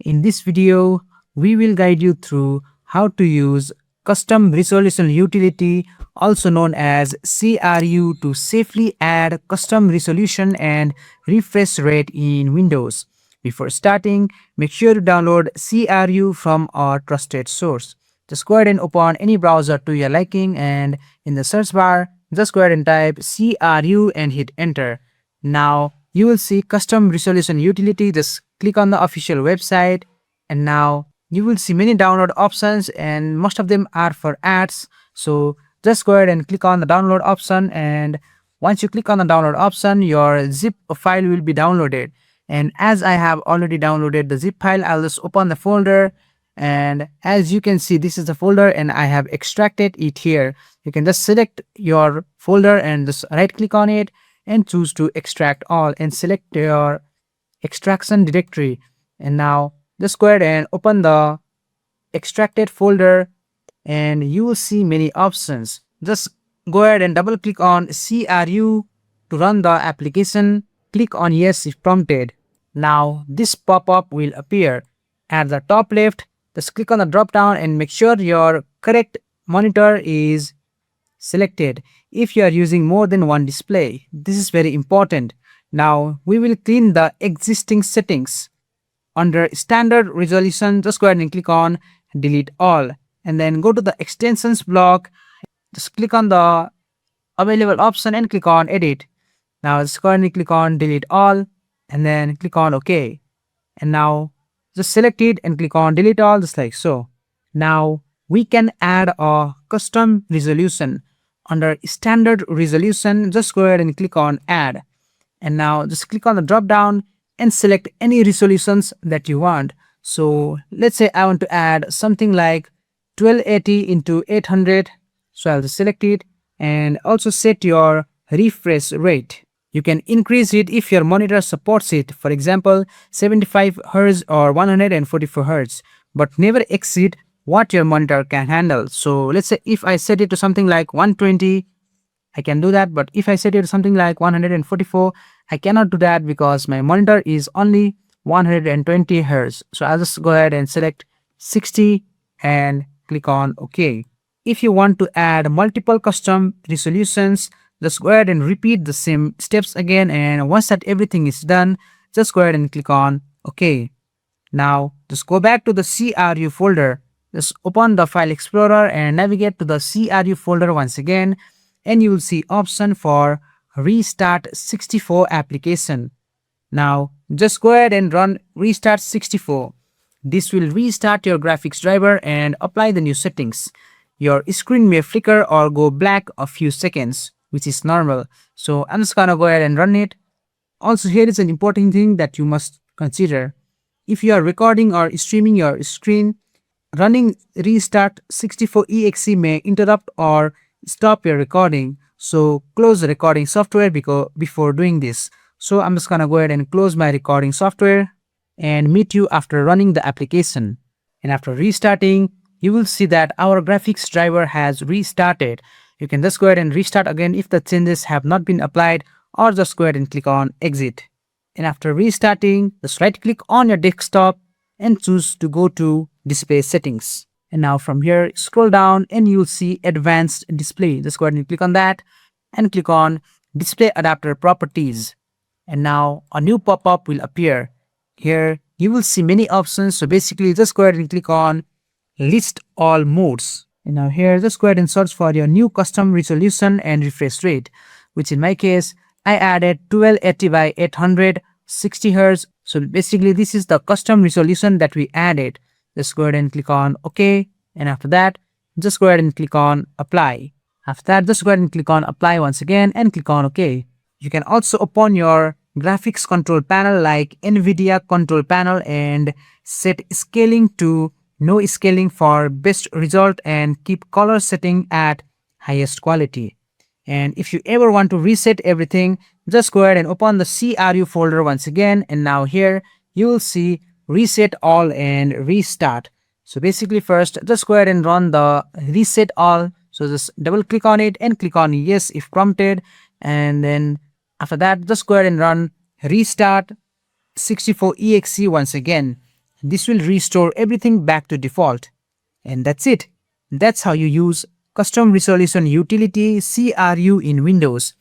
In this video, we will guide you through how to use Custom Resolution Utility, also known as CRU, to safely add custom resolution and refresh rate in Windows. Before starting, make sure to download CRU from our trusted source. Just go ahead and open any browser to your liking, and in the search bar, just go ahead and type CRU and hit enter. Now you will see Custom Resolution Utility. Just click on the official website, and now you will see many download options, and most of them are for ads. So just go ahead and click on the download option, and once you click on the download option, your zip file will be downloaded. And as I have already downloaded the zip file, I'll just open the folder, and as you can see, this is the folder and I have extracted it here. You can just select your folder and just right click on it and choose to extract all, and select your extraction directory. And now just go ahead and open the extracted folder, and you will see many options. Just go ahead and double click on CRU to run the application. Click on yes if prompted. Now this pop-up will appear at the top left. Just click on the drop down and make sure your correct monitor is selected. If you are using more than one display, this is very important. Now we will clean the existing settings. Under standard resolution, just go ahead and click on delete all, and then go to the extensions block. Just click on the available option and click on edit. Now just go ahead and click on delete all, and then click on OK. And now just select it and click on delete all, just like so. Now we can add a custom resolution. Under standard resolution, just go ahead and click on add, and now just click on the drop down and select any resolutions that you want. So let's say I want to add something like 1280 into 800. So I'll just select it, and also set your refresh rate. You can increase it if your monitor supports it, for example 75 Hz or 144 Hz, but never exceed what your monitor can handle. So let's say if I set it to something like 120, I can do that, but if I set it to something like 144, I cannot do that because my monitor is only 120 Hz. So I'll just go ahead and select 60 and click on OK. If you want to add multiple custom resolutions, just go ahead and repeat the same steps again, and once that everything is done, just go ahead and click on OK. Now just go back to the CRU folder. Just open the file explorer and navigate to the CRU folder once again, and you will see option for restart 64 application. Now just go ahead and run restart 64. This will restart your graphics driver and apply the new settings. Your screen may flicker or go black a few seconds, which is normal. So I'm just gonna go ahead and run it. Also, here is an important thing that you must consider. If you are recording or streaming your screen, running restart 64 exe may interrupt or stop your recording. So close the recording software before doing this. So I'm just gonna go ahead and close my recording software and meet you after running the application. And after restarting, you will see that our graphics driver has restarted. You can just go ahead and restart again if the changes have not been applied, or just go ahead and click on exit. And after restarting, just right click on your desktop and choose to go to display settings. And now from here, scroll down and you'll see advanced display. Just go ahead and click on that and click on display adapter properties. And now a new pop-up will appear. Here you will see many options. So basically just go ahead and click on list all modes. And now here just go ahead and search for your new custom resolution and refresh rate, which in my case I added 1280 by 800 60 Hz. So basically this is the custom resolution that we added. Just go ahead and click on OK, and after that just go ahead and click on apply. After that just go ahead and click on apply once again and click on OK. You can also open your graphics control panel like NVIDIA control panel and set scaling to no scaling for best result, and keep color setting at highest quality. And if you ever want to reset everything, just go ahead and open the CRU folder once again, and now here you will see reset all and restart. So basically first just go ahead and run the reset all. So just double click on it and click on yes if prompted, and then after that just go ahead and run restart 64exe once again. This will restore everything back to default. And that's it. That's how you use Custom Resolution Utility CRU in Windows.